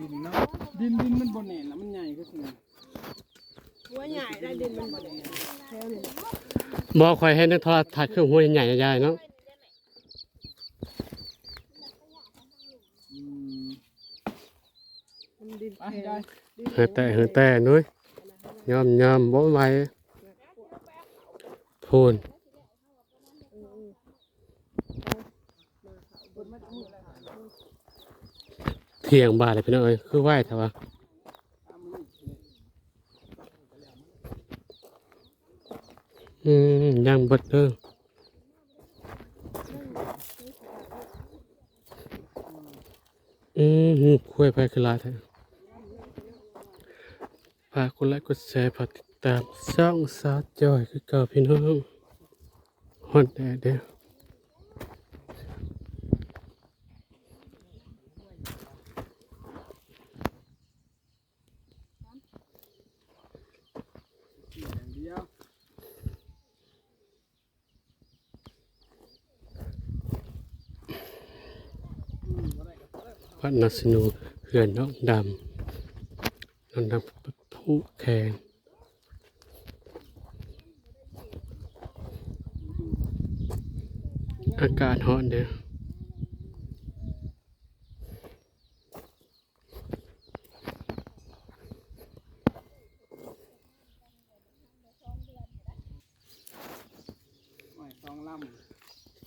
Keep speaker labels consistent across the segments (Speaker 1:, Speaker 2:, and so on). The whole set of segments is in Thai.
Speaker 1: ดินเนาะดินมันบ่แน่นแล้วมันใหญ่ก็คือหัวใหญ่ได้ดินมันบ่แน่นแค่นี้
Speaker 2: บ่ค่อยให้นักโทรทัศน์เครื่องหัวใหญ่ๆใหญ่เนาะ
Speaker 1: ดินไปได้
Speaker 2: เฮือแต่นุ้ยยอมบ่ไหวพูนเที่ยงบ่ายเลยพี่น้องเอ้ยคือไหวแต่ว่ายังเบิดเด้อคุยไปคือหลายแท้ฝากกดไลค์กดแชร์ฝากติดตามช่องสาวจอยคือเก่าพี่น้องฮอดแดดเด้อวัดนาสนูเขื่อนน้องดำผู้แข่งอากาศร้อนเด้อ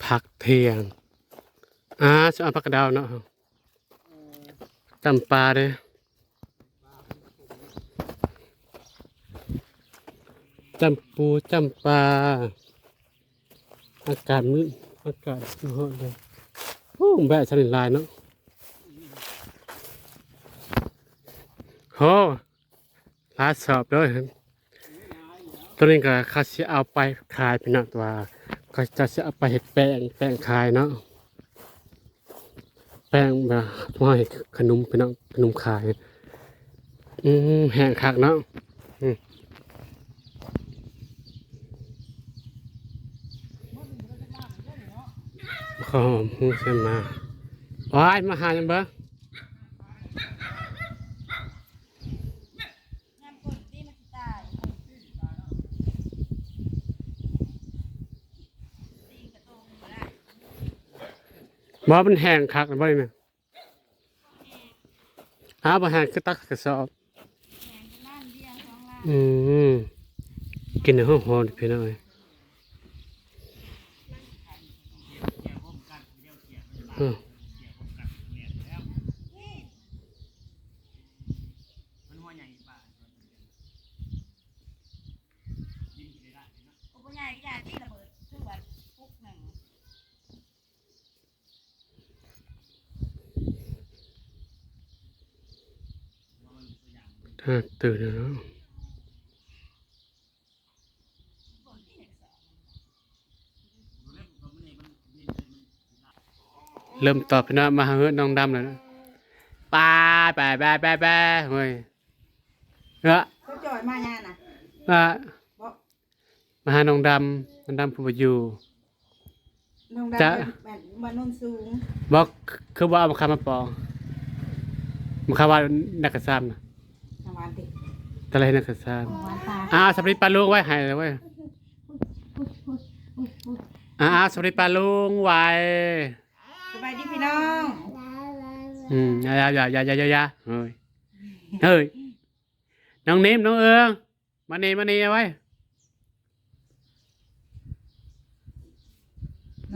Speaker 2: ผักเทียงจะเอาผักกระดาวเนาะจำปาเด้อจำปูจำปาอากาศร้อนเลยโอ้แบะชนิดลายเนาะโหลาสอบด้วยตัวนี้ก็เขาจะเอาไปขายพี่น้องตัวก็จะเอาไปเห็ดแป้งขายเนาะแป้งแบบว่าขนมพี่น้องขนมขายแห้งคักเนาะข้าวหอมใช่ไหมว้ายมาหาจังเบ้อบ่มันแห้งคักหรือเปล่าเนี่ยบ่แห้งคือตักกระสอบกินในห้องหอมพี่น้องเลยถ้าตื่นแล้วเริ่มตอบพี่น้องมาหาเงินน้องดำแล้วนะไปเฮ้ย
Speaker 3: เขาจ่อยมาเนี่ยนะ
Speaker 2: มาหาน้องดำผู้อยู่
Speaker 3: น้องดำบ้านโนนสูง
Speaker 2: บอกคือว่าเอามาคำมาปองมาคำว่านักกระซ้ำนะตะไรนักกระซ้ำสวัสดีปลาลุงไว้หายเลยเว้ยสวัสดีปลาลุงไว้
Speaker 3: สบายดีพี่น้อง
Speaker 2: อย่าเฮ้ยน้องนิ่มน้องเอิงมานี่เอาไว้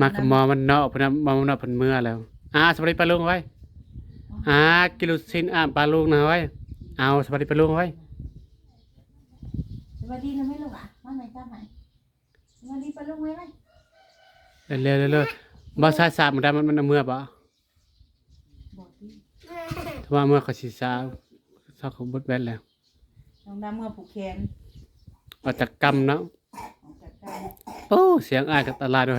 Speaker 2: มาขมอมันเนาะพนันมันเนาะพันเมื่อแล้วสวัสดีปลาลุงไว้กิโลซินปลาลุงนะไว้เอาสวัสดีปลาลุงไว้
Speaker 3: สวัสดีนะไม่ลูกมาไหนจ้าไหนสวัสดีปลาลุงไว้ไหม
Speaker 2: เร็วบ่ซาสามันได้มันเมื่อบ่ถ้าว่าเมื่อเขาสิซาเขาบดแบนแล้ว
Speaker 3: น้องดำเมื่อผูกแขน
Speaker 2: ออกจากกรรมเนาะโอ้เสียงอายกับตลาดด้วย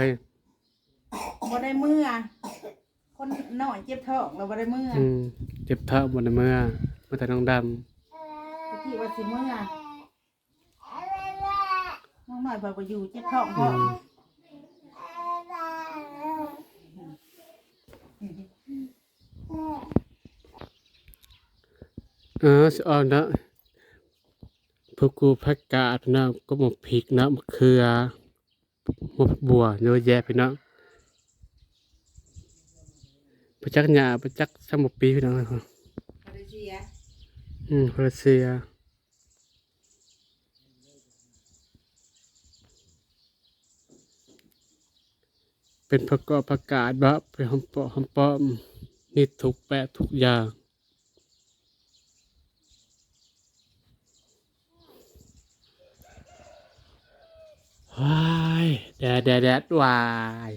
Speaker 3: บ่ได้เมื่อคนหน่อยเจ็บท้องเราบ่ได้เมื่อ
Speaker 2: เจ็บท้องบ่ได้เมื่อแต่น้องด
Speaker 3: ำที่ว่าสิเมื่อน้องหน่อยบ่อยู่เจ็บท้องพอ
Speaker 2: สิเอาเนาะพวกกูผักกาดเนาะก็หมกพริกเนาะมะเขือหมกบัวเยอะแยะพี่น้องไปจักหญ้าไปจักสมบปีพี่น้องเลยครับ
Speaker 3: มาเลเซีย
Speaker 2: มาเลเซียเป็นประกอบประกาศบะเป็นหอมปอมมีทุกแปะทุกอย่างว้ายแดดวาย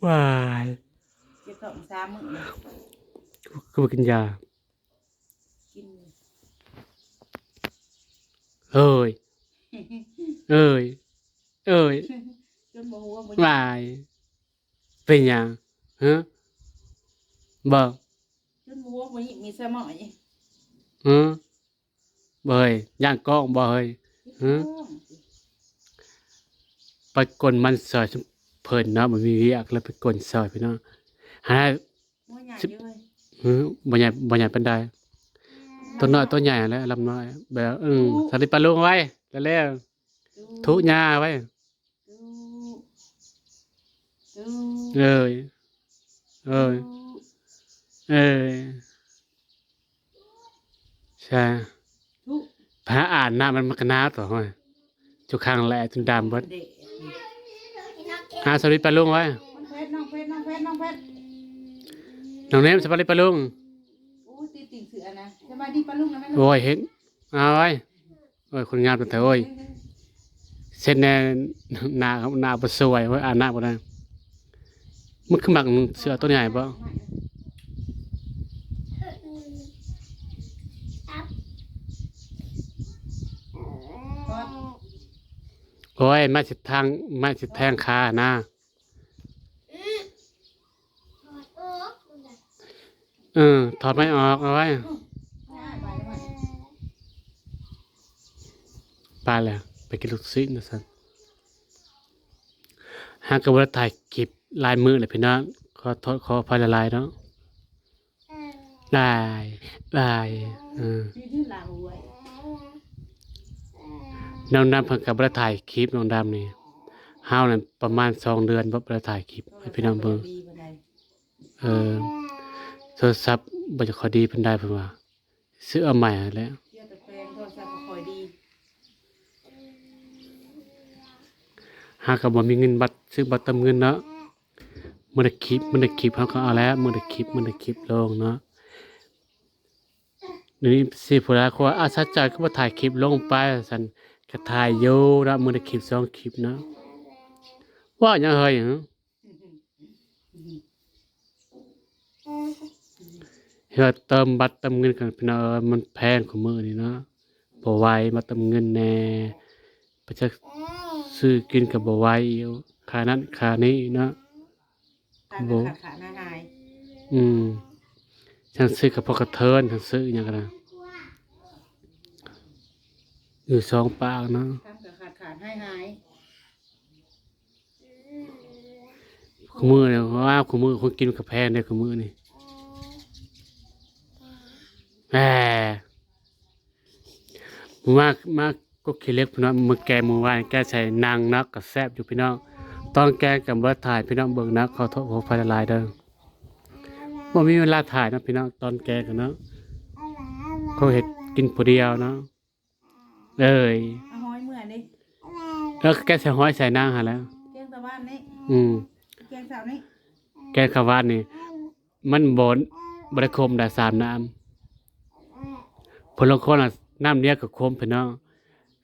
Speaker 2: วาย
Speaker 3: เจ็บท้อง3 มื้อเลย
Speaker 2: ก็มากินยา
Speaker 3: กิน
Speaker 2: เอ้ยเอ้ยเอ้ย
Speaker 3: จนบ่ฮู้ว่าบ่
Speaker 2: วายเป็นหยังฮะบอก
Speaker 3: จนบ่ฮู้ว่าบ่มีสมอง
Speaker 2: ฮะบ่เฮ้ยย่างกล้องบ่เฮ้ยฮะไปกลมันซอยเพิ่นเนาะมันมีเวียกแล้วไปกลซอยพี่น้องหา
Speaker 3: หัวใหญ่อยู่เลย
Speaker 2: บ่ใหญ่ปานใดตัวน้อยตัวใหญ่แหล้วลำน้อยแบบสลิดปลาลุงไว้แล้วๆทุหญ้าไว้
Speaker 3: ดู
Speaker 2: เอ้ยเอ้ยเอ้ยใช่
Speaker 3: ดู
Speaker 2: พระอ่านหน้ามันกระนาตัวห้อยจุกข้างแหละจนดำเบิด
Speaker 3: เด็ก
Speaker 2: สลิดปลาลุงไว้
Speaker 3: น้องเพชร
Speaker 2: น้องเนมสลิดปลาลุง
Speaker 3: โอ้ตีติ่งเสือนะสบายดีปะลุงนะแม่
Speaker 2: โอ้ยเห็นเอาไว้โอ้ยคนงามตัวแต่โอ้ยเส้นแน่หน้าบ่สวยไว้อ่านหน้าบ่ได้มันคือมักเสือตัวใหญ่บ่โอ้ยมาสิแทงขานะถอดไม้ออกเอาไว้ไปแล้วไปกินลูกชิ้นนะสันหากว่าถ่ายคลิปลายมือเลยพี่น้องขอโทษขออภัยละลายเนาะได้
Speaker 3: ชื่อลาวไว้
Speaker 2: น้องดำเพิ่งกับถ่ายคลิปน้องดำนี่ห้าวนั่นประมาณ2 เดือนบ่ถ่ายคลิปให้พี่น้องเบิ่งโทรศัพท์บ่จะค่อยดีปานใดเพิ่นว่าซื้อเอาใหม่แล้ว
Speaker 3: เที่ยวตะแปงโทรศัพท์ก็ค่อยดี
Speaker 2: หากบ่มีเงินบัตรซื้อบัตรเติมเงินเนาะมื้อละคลิปเฮาก็เอาแล้วมื้อละคลิปลงเนาะเดี๋ยวนี้สิผู้ใดเขาว่าสัจจอยก็บ่ถ่ายคลิปลงไปซั่นก็ถ่ายอยู่แล้วมื้อละคลิป2 คลิปเนาะว่าหยังเฮ้ยหึเฮ็ดเติมบัตรเติมเงินกันพี่น้องมันแพงกว่ามื้อนี้เนาะบ่ไหวมาเติมเงินแน่ไปจักซื้อกินก็บ่ไหวอยู่ค่านั้นค่านี้เนาะ
Speaker 3: ตาขาหน้าหาย
Speaker 2: ฉันซื้อกับพวกกระเทินฉันซื้ออย่างกันนะอยู่2 ปากเนาะ
Speaker 3: ทำกับขาหาย
Speaker 2: คู่มือเนี่ยว่าคู่มือคนกินกาแฟเนี่ยคู่มือนี่แหมมากก็ขี้เล็กพี่น้องมือแกมือวานแกใส่นางนักกับแซบอยู่พี่น้องตอนแกกับเบิร์ถ่ายพี่น้องเบิ่งนักขอโทษขอไฟละลายเด้อบ่มีเวลาถ่ายนะพี่น้องตอนแกกันเนาะเขาเห็ดกินผู้เดียวเนาะ
Speaker 3: เอาห้อยเมื่อนี่
Speaker 2: แล้วแกใส่ห้อยใส่นางหาแล้ว
Speaker 3: แกงตะวันนี่แกงสาวนี่
Speaker 2: แกงขาวานนี่มันบ่ได้คมได้3 น้ำผลละคนน้ำเนี้ยก็คมพี่น้อง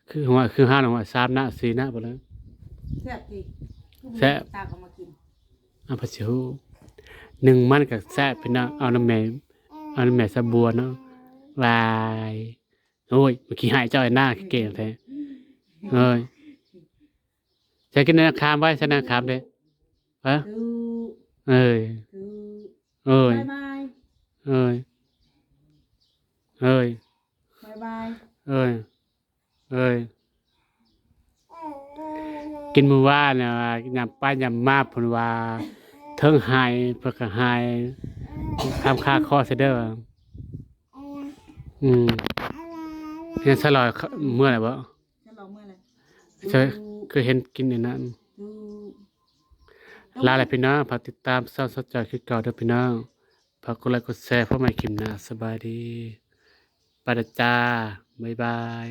Speaker 2: คือ5 น้ำ3 น้ำ4 น้ำบ่แล้ว
Speaker 3: แซ่บดี
Speaker 2: แซ่บ
Speaker 3: ตาก็มากิน
Speaker 2: เอาผัดซีอิ๊ว1 มันก็แซ่บพี่น้องเอาน้ำแม่สะบัวเนาะวายโอ้ยเมื่อกี้หายเจ้าไอ้หน้าเก่งแท้เอ้ยจะกินน้ำคามไว้ใส่น้ำคามเด้ฮะ
Speaker 3: ดู
Speaker 2: เอ้ย
Speaker 3: ดู
Speaker 2: เอ้ย
Speaker 3: บาย
Speaker 2: เอ้ยเอ้ย
Speaker 3: บาย
Speaker 2: เอ้ยเอ้ยกินมื้อวานเนี่ยยำป้ายำมาเพิ่นว่าเทิงหายเพิ่นก็หายทำค่าคอเซเด้อ อืมเห็นสลอยเมื่อไหร่บ่
Speaker 3: จะลองเมื่อไหร่
Speaker 2: เคยเคยเห็นกินในนั้น
Speaker 3: ดู
Speaker 2: ลาแหละพี่น้องฝากติดตามเศร้าสดใจคือเก่าเด้อพี่น้องฝากกดไลค์กดแชร์เพื่อไม่คลิปหน้าสบายดีไปละจ้าบ๊ายบาย